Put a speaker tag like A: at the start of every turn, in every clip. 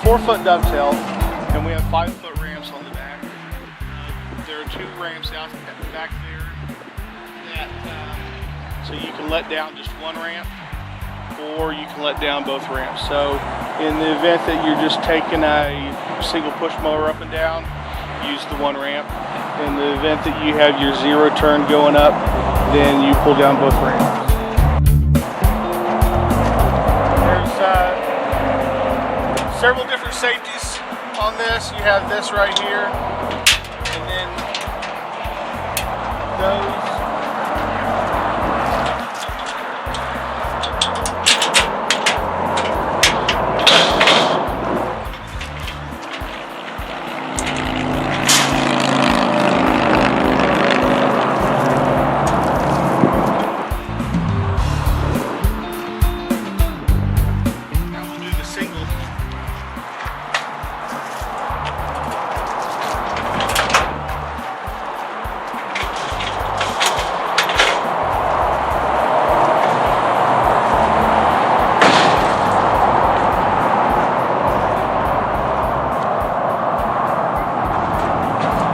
A: 4-foot dovetail, and we have 5-foot ramps on the back. There are 2 ramps out back there that so you can let down just one ramp, or you can let down both ramps. So in the event that you're just taking a single push mower up and down, use the one ramp. In the event that you have your 0 turn going up, then you pull down both ramps. There's several different safeties on this. You have this right here, and then those.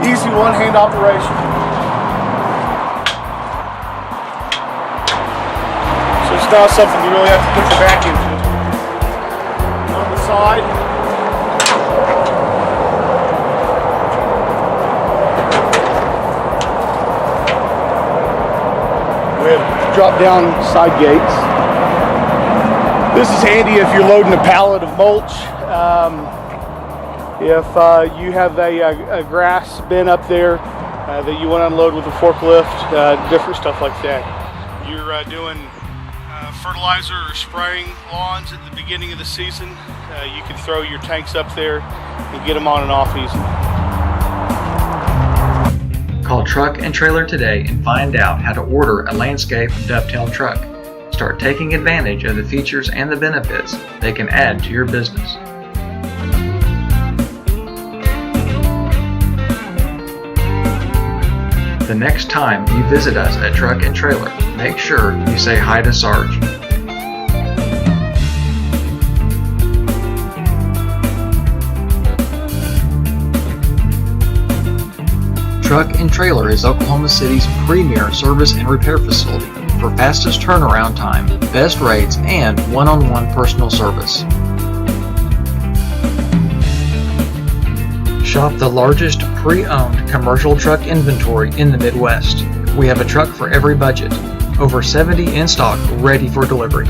A: Easy one-hand operation. So it's not something you really have to put your back into. On the side. We have drop-down side gates. This is handy if you're loading a pallet of mulch. If you have a grass bin up there that you want to unload with a forklift, different stuff like that. You're doing fertilizer or spraying lawns at the beginning of the season, you can throw your tanks up there and get them on and off easy.
B: Call Truck and Trailer today and find out how to order a Landscape Dovetail truck. Start taking advantage of the features and the benefits they can add to your business. The next time you visit us at Truck and Trailer, make sure you say hi to Sarge. Truck and Trailer is Oklahoma City's premier service and repair facility for fastest turnaround time, best rates, and one-on-one personal service. Shop the largest pre-owned commercial truck inventory in the Midwest. We have a truck for every budget. Over 70 in stock, ready for delivery.